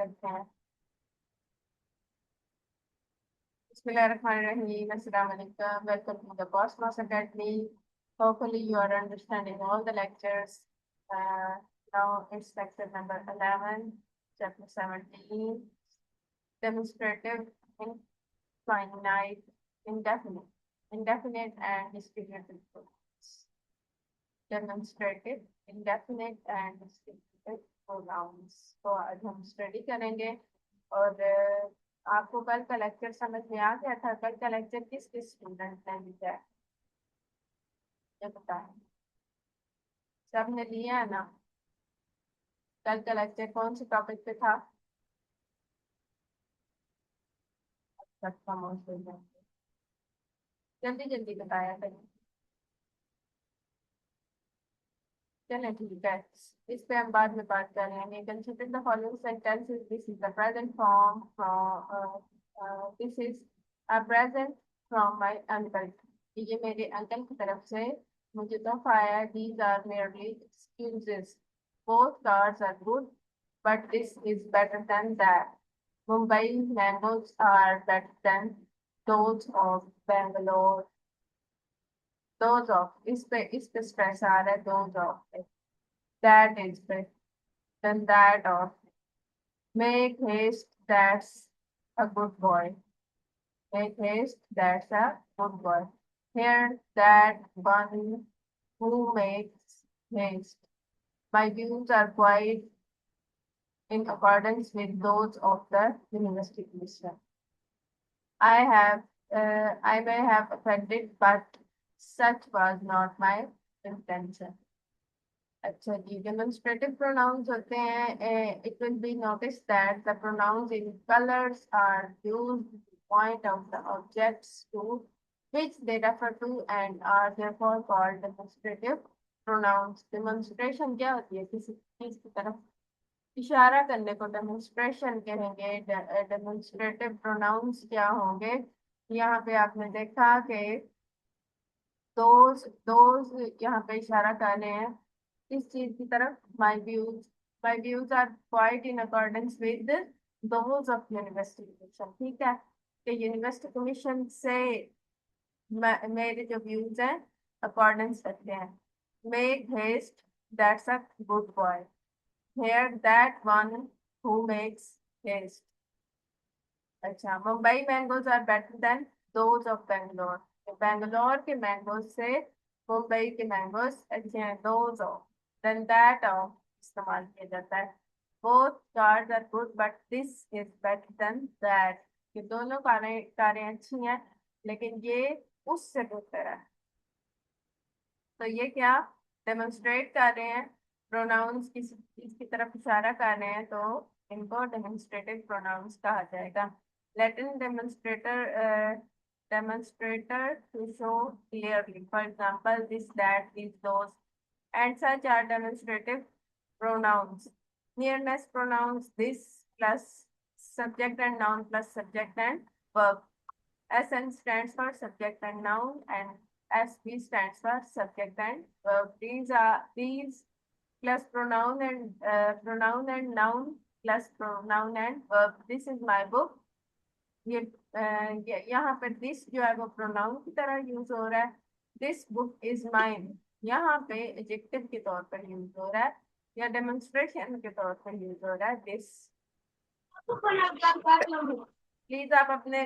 सकते हैं। Bismillahirrahmanirrahim. Assalamu alaikum. Welcome to the Cosmos Academy. Hopefully you are understanding all the lectures. Uh, Now it's lecture number 11, chapter 17, demonstrative, infinite, indefinite, indefinite and distributed pronouns. Demonstrative, indefinite and distributed pronouns को आज हम study करेंगे। और आपको कल का lecture समझ में आ गया था? कल का लेक्चर किस किस स्टूडेंट ने लिया है ये बताएं। सबने लिया है ना? कल का लेक्चर कौन से टॉपिक पे था? जल्दी जल्दी बताया करें। चलें ठीक है, इस पे हम बाद में बात कर रहे हैं। Consider the following sentences. This is the present form from this is a present from my uncle. ये मेरे अंकल की तरफ से मुझे तोहफा आया। These are merely excuses. Both cars are good but this is better than that. Mumbai mangoes are better than those of Bangalore. Those of, इस पे स्ट्रेस आ रहा है, दोज ऑफ पे। That is better than that of. Make haste, that's a good boy. Make haste, that's a good boy. Here, that one who makes haste. My views are quite in accordance with those of the University Commission. I may have offended, but such was not my intention. अच्छा जी, demonstrative pronouns होते हैं। It will be notice that the pronouns in colours are used to point out the objects to which they refer to and are therefore called demonstrative pronouns. Demonstration क्या होती है? किसी चीज की तरफ इशारा करने को डेमोन्स्ट्रेशन कहेंगे। डेमोन्स्ट्रेटिव प्रोनाउंस क्या होंगे? यहाँ पे आपने देखा कि दोज यहाँ पे इशारा कर रहे हैं इस चीज की तरफ। My views are quite in accordance with those of university commission. ठीक है, कि यूनिवर्सिटी कमीशन से मेरे जो व्यूज हैं अकॉर्डेंस रखते हैं। Make haste, that's a good boy. Here, that one who makes haste. अच्छा, Mumbai mangoes are better than those of Bangalore. Bangalore के मैंगोज से मुंबई के मैंगोज अच्छे हैं। Those of, than that of इस्तेमाल किया जाता है। Both cars are good but this is better than that. ये दोनों कारें अच्छी हैं लेकिन ये उससे बेहतर है। तो ये क्या डेमोन्स्ट्रेट कर रहे हैं? प्रोनाउंस किसी चीज की तरफ इशारा कर रहे हैं तो इनको डेमोन्स्ट्रेटिव प्रोनाउंस कहा जाएगा। Latin demonstrator to show clearly, for example this, that, these, those, and such are demonstrative pronouns. Nearness pronouns this plus subject and noun plus subject and verb. SN stands for subject and noun, and SB stands for subject and verb. These plus pronoun and noun plus pronoun and verb. This is my book. यहाँ पर this जो है वो pronoun की तरह use हो रहा है। दिस बुक इज माइन यहाँ पे एडजेक्टिव के तौर पर यूज हो रहा है या डेमोन्स्ट्रेशन के तौर पर यूज हो रहा है दिस। प्लीज आप अपने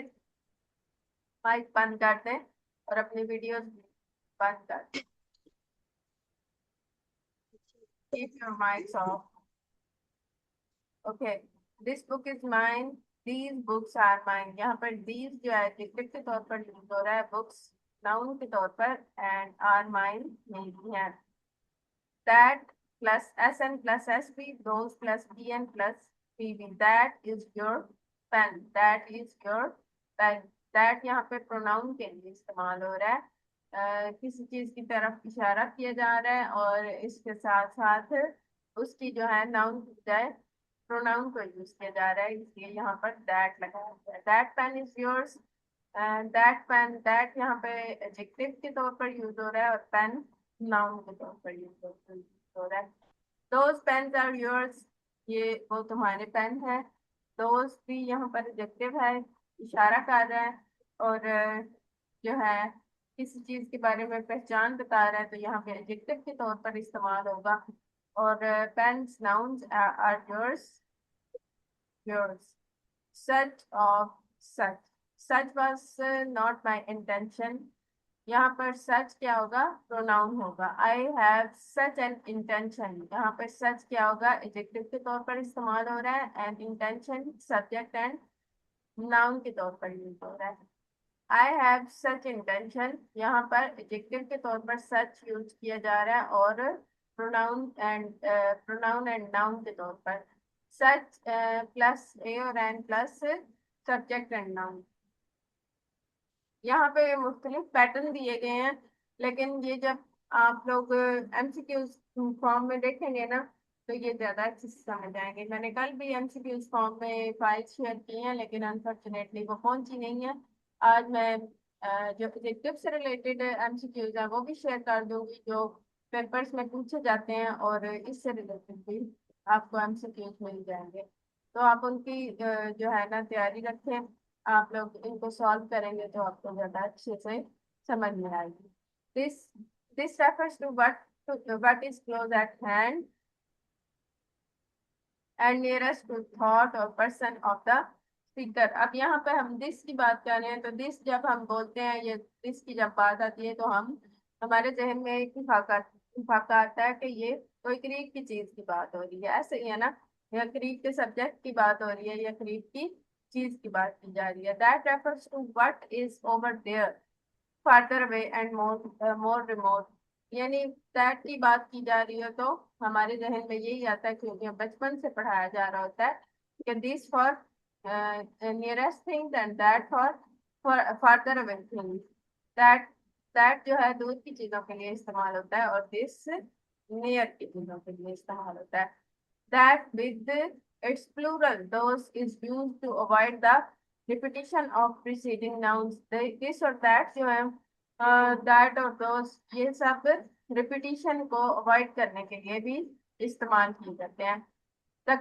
माइक बंद कर दें और अपनी वीडियोस बंद कर दें। Keep your mics off. Okay, this book is mine. These books are mine. यहाँ पर these जो है एडजेक्टिव के तौर पर यूज हो रहा है, books नाउन के तौर पर, and are mine मेरी हैं। That plus SN plus SB, those plus BN plus PB. That is your pen. That is your pen. That यहाँ पे प्रोनाउन के लिए इस्तेमाल हो रहा है। किसी चीज की तरफ इशारा किया जा रहा है और इसके साथ साथ उसकी जो है नाउन की बजाय प्रोनाउन को यूज किया जा रहा है, इसलिए यहाँ पर दैट लगाया गया है। That pain is yours. That pain, that यहाँ पे एडजेक्टिव के तौर पर यूज हो रहा है और पेन नाउन के तौर पर यूज हो रहा है। दोज पेन्स आर योर्स, ये वो तुम्हारे पेन है। दोस्त भी यहाँ पर एडजेक्टिव है, इशारा कर रहा है, और जो है किसी चीज के बारे में पहचान बता रहा है तो यहाँ पे एडजेक्टिव के तौर पर इस्तेमाल होगा। और pens nouns are yours such of such, such was not my intention. यहाँ पर सच क्या होगा, प्रोनाउन होगा। I have such an intention, यहाँ पर सच क्या होगा, एडजेक्टिव के तौर पर इस्तेमाल हो रहा है, and intention subject and noun के तौर पर यूज हो रहा है। आई हैव सच इंटेंशन, यहाँ पर एडजेक्टिव के तौर पर सच यूज किया जा रहा है, और प्रोनाउन एंड नाउन के तौर पर सच प्लस ए और an plus subject and noun. यहाँ पे मुख्तलिफ पैटर्न दिए गए हैं, लेकिन ये जब आप लोग एमसीक्यूज फॉर्म में देखेंगे ना तो ये ज्यादा अच्छे से समझ आएंगे। मैंने कल भी एमसीक्यूज फॉर्म में फाइल शेयर की हैं, लेकिन अनफॉर्चुनेटली वो पहुंची नहीं है। आज मैं जो एडजेक्टिव से रिलेटेड एमसीक्यूज है वो भी शेयर कर दूंगी, जो पेपर्स में पूछे जाते हैं, और इससे रिलेटेड भी आपको एमसीक्यूज मिल जाएंगे। तो आप उनकी जो है ना तैयारी रखें। आप लोग इनको सॉल्व करेंगे तो आपको ज्यादा अच्छे से समझ में आएगी। This this refers to what is close at hand and nearest to thought or person of the speaker. अब यहाँ पे हम दिस की बात कर रहे हैं, तो दिस जब हम बोलते हैं, ये दिस की जब बात आती है तो हम हमारे जहन में एक इत्तेफाक आता है कि ये कोई करीब की चीज की बात हो रही है, ऐसे ही है ना, या करीब के सब्जेक्ट की बात हो रही है, या करीब की चीज की बात की जा रही है। That refers to what is over there farther away and more remote. यानी दैट की बात की जा रही है तो हमारे जहन में यही आता है, क्योंकि हम बचपन से पढ़ाया जा रहा होता है कि this for nearest things and that for farther away things. That that जो है दूर की चीजों के लिए इस्तेमाल होता है, और दिस नियर की चीजों के लिए इस्तेमाल होता है। That with its plural those is used to avoid the repetition of preceding nouns। This और that जो है that और those ये सब repetition को avoid करने के लिए भी इस्तेमाल किए जाते हैं। The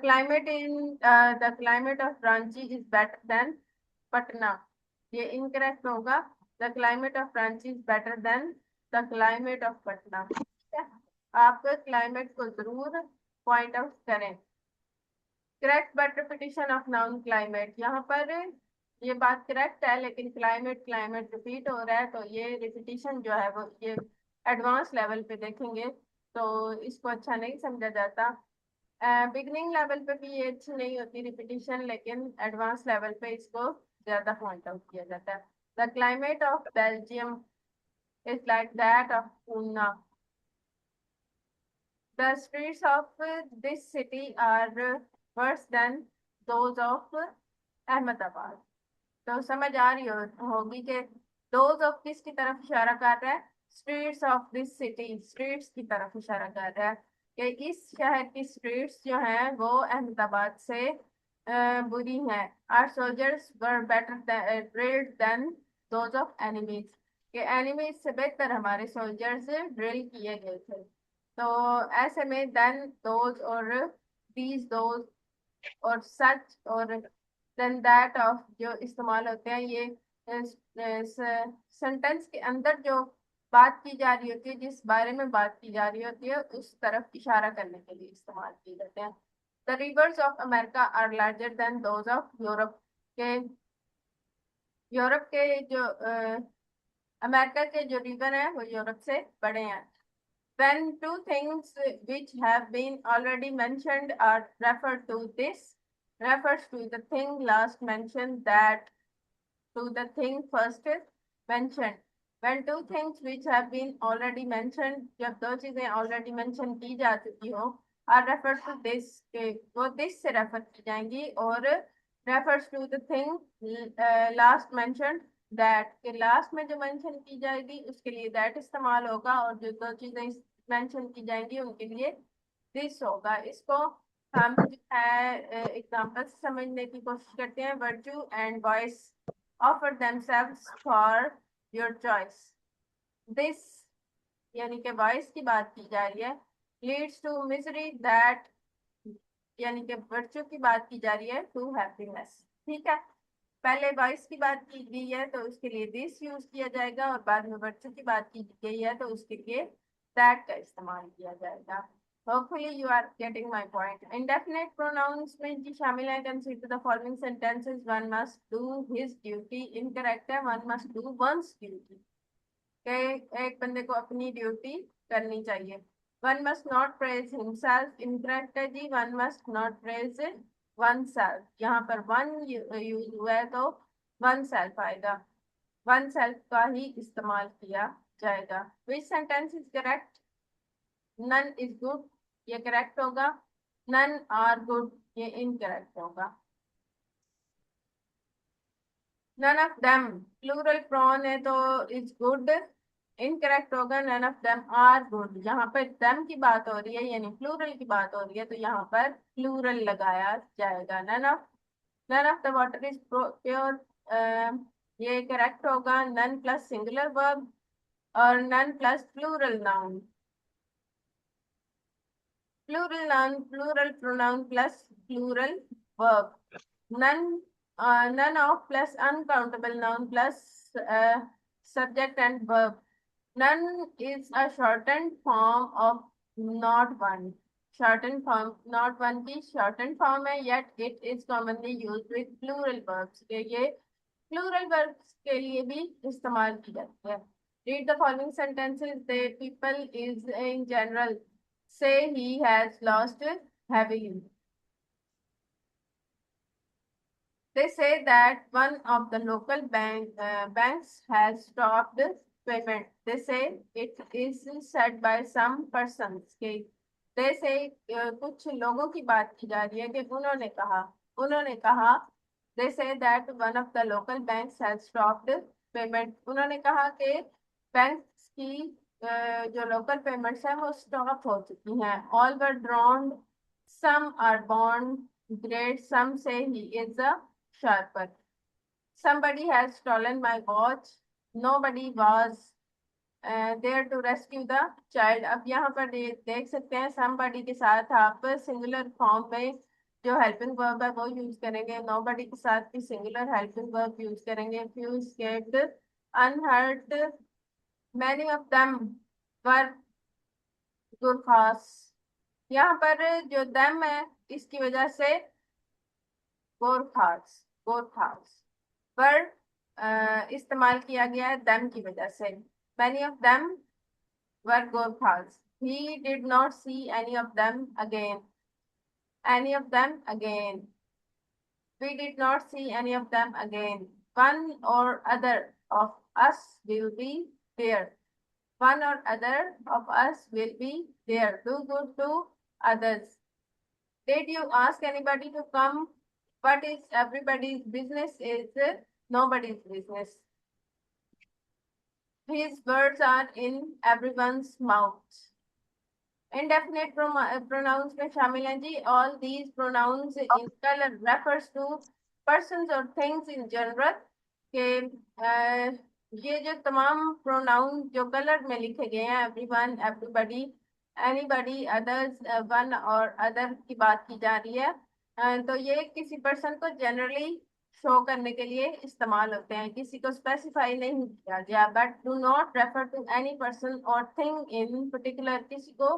climate of Ranchi is better than Patna। ये incorrect होगा। The climate of Ranchi is better than the climate of Patna। ठीक है? आप क्लाइमेट को जरूर पॉइंट आउट करें। Correct but repetition of noun climate, यहाँ पर ये बात करेक्ट है, लेकिन क्लाइमेट क्लाइमेट रिपीट हो रहा है, तो ये रिपीटिशन जो है वो ये एडवांस लेवल पे देखेंगे तो इसको अच्छा नहीं समझा जाता। बिगनिंग लेवल पे भी ये अच्छी नहीं होती रिपीटिशन, लेकिन एडवांस लेवल पे इसको ज्यादा पॉइंट आउट किया जाता है। The climate of Belgium is like that of Poona. The streets of this city are worse than those of Ahmedabad. तो समझ आ रही होगी कि those of किसकी तरफ इशारा कर रहा है, streets of this city, streets की तरफ इशारा कर रहा है कि इस शहर की स्ट्रीट्स जो हैं वो अहमदाबाद से बुरी हैं। Our soldiers were better drilled than those of enemies, के एनिमीज से बेहतर हमारे सोल्जर्स ड्रिल किए गए थे। तो ऐसे में देन दोज और दीज दोज और सच और देन दैट ऑफ जो इस्तेमाल होते हैं, ये सेंटेंस के अंदर जो बात की जा रही होती है, जिस बारे में बात की जा रही होती है उस तरफ इशारा करने के लिए इस्तेमाल किए जाते हैं। The rivers of America are larger than those of Europe, के यूरोप के जो अमेरिका के जो रिवर हैं वो यूरोप से बड़े हैं। When two things which have been already mentioned are referred to, this refers to the thing last mentioned, that to the thing first mentioned। When two things which have been already mentioned, जब दो चीजें already mentioned की जा चुकी हो, are referred to this, के वो this से refer की जाएंगी, और refers to the thing last mentioned, that के last में जो mention की जाएगी उसके लिए that इस्तेमाल होगा, और जो दो चीजें मेंशन की जाएंगी उनके लिए दिस होगा। इसको हम जो है एग्जांपल से समझने की कोशिश करते हैं। Virtue and voice offer themselves for your choice. This यानी कि वॉइस की बात की जा रही है। लीड्स टू मिजरी दैट यानी कि वर्चू की बात की जा रही है टू हैप्पीनेस। ठीक है, पहले वॉइस की बात की गई है तो उसके लिए दिस यूज किया जाएगा, और बाद में वर्चू की बात की गई है तो उसके लिए दैट का इस्तेमाल किया जाएगा। Hopefully you are getting my point. Indefinite pronouns में जी शामिल है consider the following sentences, one must do his duty. Incorrect है, one must do one's duty. एक बंदे को अपनी ड्यूटी करनी चाहिए। One must not praise himself. Incorrect है जी, one must not praise oneself. यहाँ पर वन यूज हुआ है तो वन सेल्फ आएगा, वन सेल्फ का ही इस्तेमाल किया जाएगा। विच sentence is correct? None is good, ये करेक्ट होगा। नन आर गुड, ये इनकरेक्ट होगा। None of them, plural pronoun है तो इज गुड, इनकरेक्ट होगा। None of them are good, यहाँ पर देम की बात हो रही है यानी प्लूरल की बात हो रही है तो यहाँ पर प्लूरल लगाया जाएगा। None of the water is pure, ये करेक्ट होगा। None plus singular verb or none plus plural noun. Plural noun, plural pronoun plus plural verb. None, none of plus uncountable noun plus subject and verb. None is a shortened form of not one. Shortened form, not one की shortened form है, yet it is commonly used with plural verbs. ये plural verbs के लिए भी इस्तेमाल की जाती है। Read the following sentences. The people is in general say he has lost heavily. They say that one of the local banks has stopped payment. They say it is said by some persons. के they say कुछ लोगों की बात की जा रही है कि उन्होंने कहा they say that one of the local banks has stopped payment. उन्होंने कहा कि बैंक्स की जो लोकल पेमेंट्स हैं वो स्टॉप हो चुकी हैं। All were drowned, some are born great, some say he is a sharper. Somebody has stolen my watch. Nobody was there to rescue the child. अब यहाँ पर देख सकते हैं somebody के साथ आप सिंगुलर फॉर्म में जो हेल्पिंग वर्ब है वो यूज करेंगे, nobody के साथ भी सिंगुलर हेल्पिंग वर्ब यूज करेंगे। Few escaped unhurt, many of them were गुरखास। यहाँ पर जो them है इसकी वजह से गोरखास, गोरखास पर इस्तेमाल किया गया है them की वजह से। many of them were Gorkhas. He did not see any of them again. Any of them again. We did not see any of them again. One or other of us will be there. One or other of us will be there. Do good to others. Did you ask anybody to come? What is everybody's business is nobody's business. His words are in everyone's mouth. Indefinite pronouns में शामिल हैं जी all these pronouns in color refers to persons or things in general के ये जो तमाम pronoun जो colour में लिखे गए हैं everyone, everybody, anybody, others, one और other की बात की जा रही है। तो ये किसी पर्सन को जनरली शो करने के लिए इस्तेमाल होते हैं, किसी को स्पेसिफाई नहीं किया गया। But do not refer to any person or thing in particular, किसी को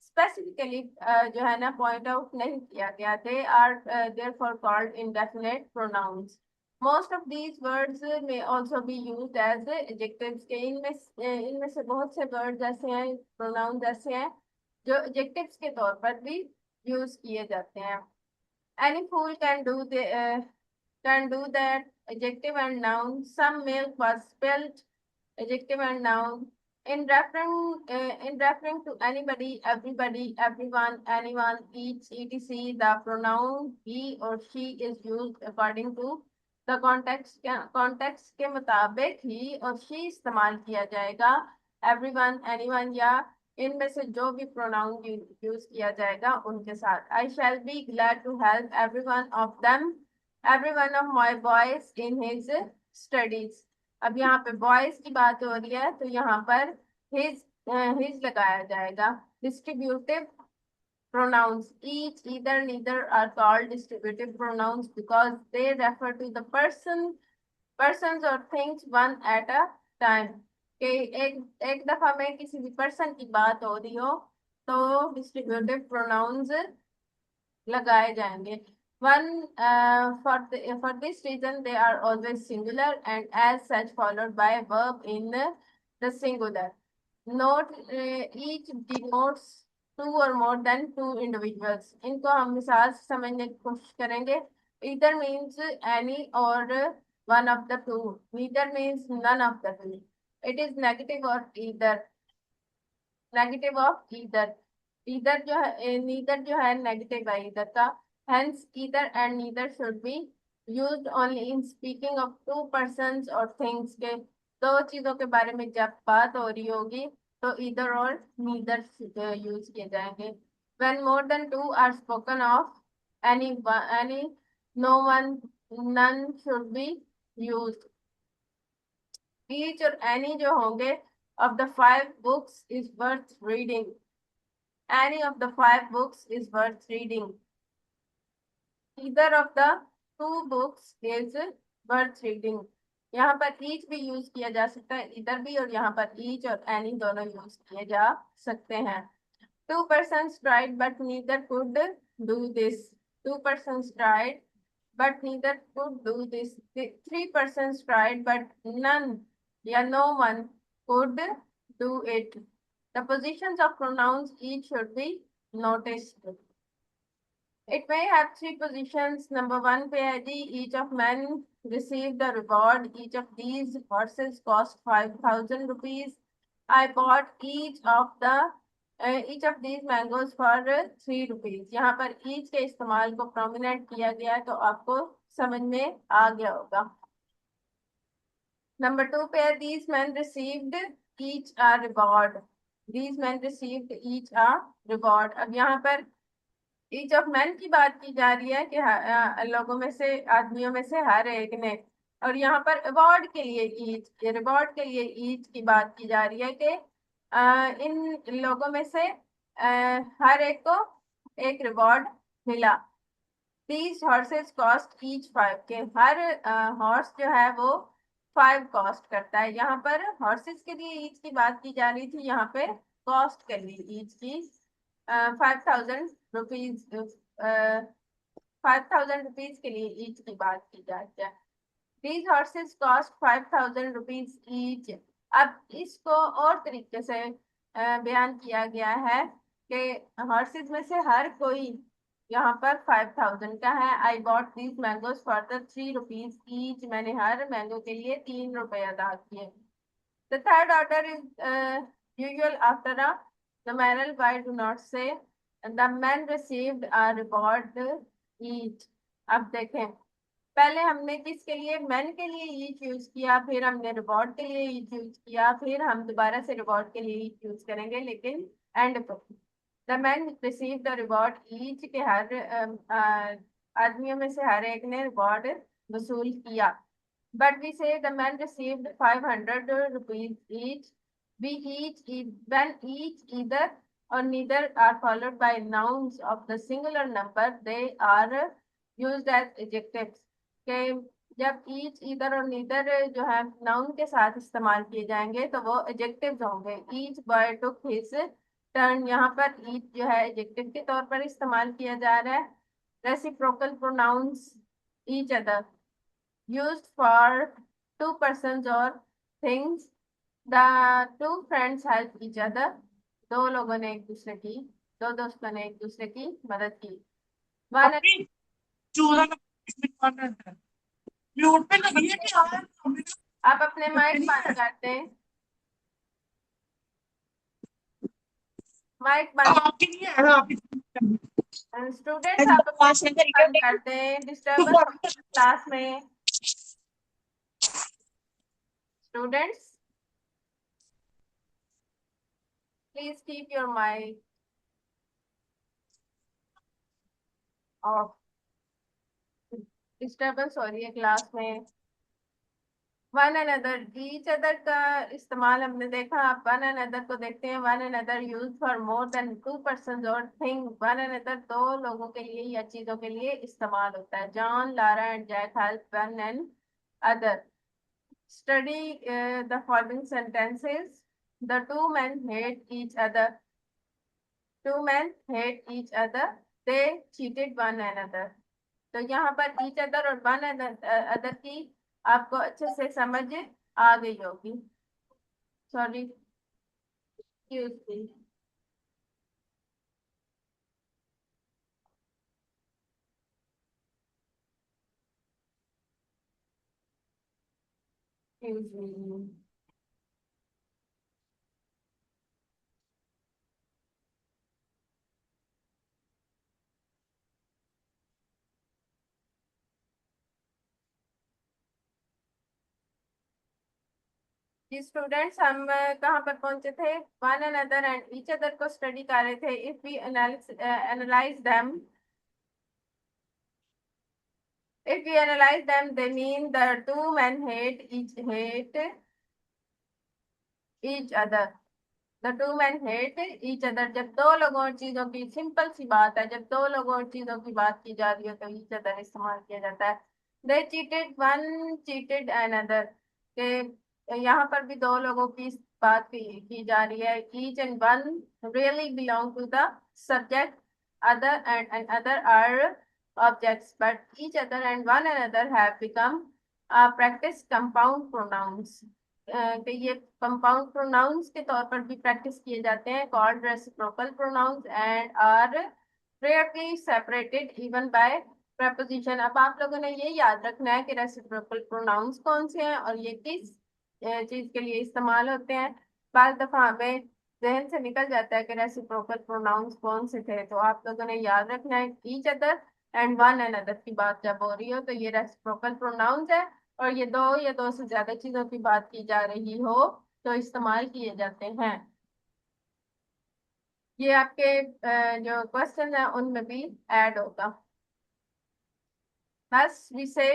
स्पेसिफिकली जो है ना पॉइंट आउट नहीं किया गया। They are therefore called indefinite pronouns. Most of these words may also be used as adjectives के इनमें से बहुत से वर्ड्स ऐसे हैं, प्रोनाउंस ऐसे हैं जो एडजेक्टिव्स के तौर पर भी यूज किए जाते हैं। Any fool can do that, adjective and noun. Some milk was spilled, adjective and noun. In referring to anybody, everybody, everyone, anyone, each, etc., the pronoun he or she is used according to the context. context के मुताबिक he और she इस्तेमाल किया जाएगा। everyone, anyone या इनमें से जो भी प्रोनाउन यूज किया जाएगा उनके साथ। I shall be glad to help every one of them, every one of my boys in his studies. अब यहाँ पे बॉयज की बात हो रही है तो यहाँ पर हिज लगाया जाएगा। Distributive pronouns. Each, either, neither are called distributive pronouns because they refer to the persons or things one at a time. कि एक एक दफा में किसी भी पर्सन की बात हो रही हो तो डिस्ट्रीब्यूटिव प्रोनाउंस लगाए जाएंगे. One for this reason they are always singular and as such followed by a verb in the singular. Note each denotes two or more than two individuals. इनको हम मिसाल से समझने की कोशिश करेंगे. Either means any or one of the two. Neither means none of the two. It is negative or either. Negative of either. Either जो है नीदर जो है नेगेटिव है ईदर का. Hence either and neither should be used only in speaking of to persons और things के दो चीजों के बारे में जब बात हो रही होगी तो ईदर और नीदर यूज किए जाएंगे. When more than two are spoken of any any no one none should be used. Each or any जो होंगे of the five books is worth reading. Any of the five books is worth reading. Either of the two books is worth reading. यहाँ पर each भी use किया जा सकता है इधर भी और यहाँ पर each और any दोनों यूज किए जा सकते हैं. Two persons tried but neither could do this. Two persons tried but neither could do this. Three persons tried but none या no one could do it. The positions of pronouns each should be noticed. It may have three positions. Number one पे है जी each of men received the reward. Each of these horses cost 5,000 rupees. I bought each of these mangoes for 3 rupees. यहाँ पर each के इस्तेमाल को prominent किया गया है तो आपको समझ में आ गया होगा. Number two पे these men received each a reward. These men received each a reward. अब यहाँ पर each of men की बात की जा रही है कि लोगों में से आदमियों में से हर एक ने. और यहाँ पर अवार्ड के लिए each रिवॉर्ड के लिए each की बात की जा रही है कि इन लोगों में से हर एक को एक रिवॉर्ड मिला. These horses cost each 5. के हर हॉर्स जो है वो 5 कॉस्ट करता है. यहाँ पर हॉर्सेस के लिए ईच की बात की जा रही थी. यहाँ पे कॉस्ट कर ली ईच की 5,000 रुपीज. 5,000 रुपीज के लिए ईच की बात की जाती है. These horses cost 5,000 rupees each. अब इसको और तरीके से बयान किया गया है कि हॉर्सेस में से हर कोई यहाँ पर 5,000 का है. I bought these mangoes for the 3 rupees each. मैंने हर मैंगो के लिए 3 रुपए अदा किए. The third order is usual after a numeral. Why do not say the men received a reward each. अब देखें पहले हमने किसके लिए मैन के लिए ईच यूज किया, फिर हमने रिवॉर्ड के लिए ईच यूज किया, फिर हम दोबारा से रिवॉर्ड के लिए ईच यूज करेंगे. लेकिन and the man receive the reward each के हर आदमियों में से हर एक ने रिवॉर्ड वसूल किया. बट वी से the man received 500 rupees each. We each when each either or neither are followed by nouns of the singular number, they are used as adjectives. के जब ईच इधर और नीदर जो है नाउन के साथ इस्तेमाल किए जाएंगे तो वो एडजेक्टिव्स होंगे. Each boy took his turn. यहाँ पर ईच जो है एडजेक्टिव के तौर पर इस्तेमाल किया जा रहा है. Reciprocal pronouns each other used for two persons or things. The two friends help each other. दो लोगों ने एक दूसरे की दो दोस्तों ने एक दूसरे की मदद की. One अपनी 14 नंबर है म्यूट पे लगी है कि यार आप अपने माइक बंद करते हैं. माइक बंद. आपके लिए है ना आपकी स्टूडेंट्स आप अपने mic बंद करते हैं. डिस्टर्बेंस क्लास में. Students please keep your mic off. Disturbance हो रही है क्लास में. वन अनदर, ईच अदर का इस्तेमाल हमने देखा। आप वन अनदर को देखते हैं, one another use for more than two person or thing. One another दो लोगों के लिए या चीजों के लिए इस्तेमाल होता है। John, Lara and Jack help one and other. Study the following sentences. The two man hate each other. Two man hate each other, they cheated one another. तो यहाँ पर ईच अदर और वन अदर की आपको अच्छे से समझ आ गई होगी। Sorry, excuse me. Excuse me. जी स्टूडेंट्स, हम कहाँ पर पहुंचे थे? One another and each other को स्टडी कर रहे थे। If we analyse them, if we analyze them, they mean the two men hate each other. The two man hate each other, जब दो लोगों और चीजों की, सिंपल सी बात है, जब दो लोगों और चीजों की बात की जा रही हो तो ईच अदर इस्तेमाल किया जाता है। दे चीटेड वन चीटेड अनदर, के यहाँ पर भी दो लोगों की बात की जा रही है। Each and one really belong to the subject, other and other are objects, but each other and one another have become practice compound pronouns. कि ये कंपाउंड प्रोनाउंस के तौर पर भी प्रैक्टिस किए जाते हैं, called reciprocal pronouns and are rarely separated even by preposition. अब आप लोगों ने ये याद रखना है कि रेसिप्रोकल प्रोनाउंस कौन से हैं और ये किस चीज के लिए इस्तेमाल होते हैं। बार दफा हमें जहन से निकल जाता है कि रेसिप्रोकल प्रोनाउंस कौन से थे, तो आप लोगों ने याद रखना है each other and one another की बात जब हो रही हो तो ये रेसिप्रोकल प्रोनाउंस है, और ये दो या दो से ज्यादा चीजों की बात की जा रही हो तो इस्तेमाल किए जाते हैं। ये आपके जो क्वेश्चन है उनमें भी ऐड होगा। बस we say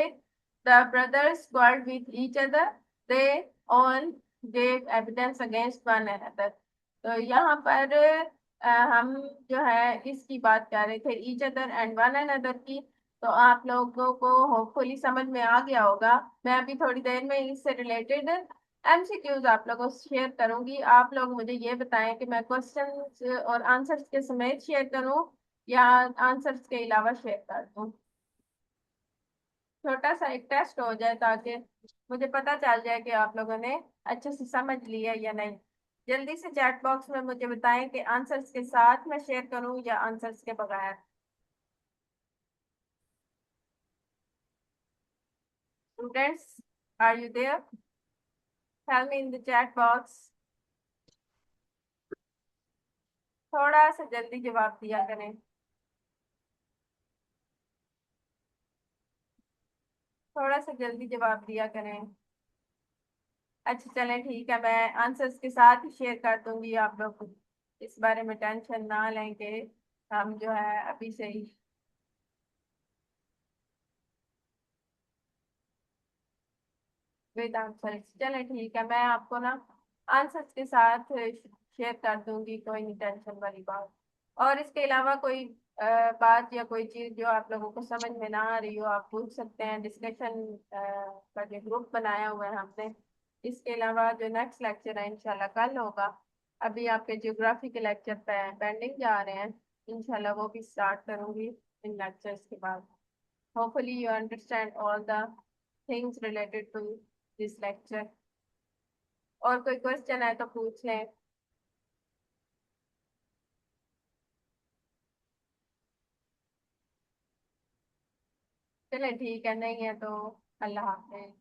the brothers quarreled with each other. They all gave evidence against one another. तो यहाँ पर हम जो है इसकी बात कर रहे थे, each other and one another की। तो आप लोगों को होपफुली समझ में आ गया होगा। मैं अभी थोड़ी देर में इससे रिलेटेड एमसीक्यूज आप लोगों से शेयर करूंगी। आप लोग मुझे ये बताएं कि मैं क्वेश्चंस और आंसर्स के समेत शेयर करूं या आंसर्स के अलावा शेयर कर दूं। छोटा सा एक टेस्ट हो जाए ताकि मुझे पता चल जाए कि आप लोगों ने अच्छे से समझ लिया या नहीं। जल्दी से चैट बॉक्स में मुझे बताएं कि आंसर्स के साथ मैं शेयर करूं या आंसर्स के बगैर। Students, are you there? Tell me in the chat box. थोड़ा सा जल्दी जवाब दिया करें। थोड़ा सा जल्दी जवाब दिया करें। अच्छा चलें ठीक है, मैं आंसर्स के साथ ही शेयर कर दूंगी। आप लोग इस बारे में टेंशन ना लें कि हम जो है अभी से ही विद आंसर। चलें ठीक है, मैं आपको ना आंसर्स के साथ शेयर कर दूंगी, कोई नहीं टेंशन वाली बात। और इसके अलावा कोई बात या कोई चीज जो आप लोगों को समझ में ना आ रही हो आप पूछ सकते हैं। डिस्कशन का जो ग्रुप बनाया हुआ है हमने। इसके अलावा जो नेक्स्ट लेक्चर है इंशाल्लाह कल होगा। अभी आपके ज्योग्राफी के लेक्चर पेंडिंग जा रहे हैं, इंशाल्लाह वो भी स्टार्ट करूंगी इन लेक्चर्स के बाद। Hopefully you understand all the things related to this lecture. और कोई क्वेश्चन है तो पूछ लें। चले ठीक है, नहीं है तो अल्लाह हाफिज।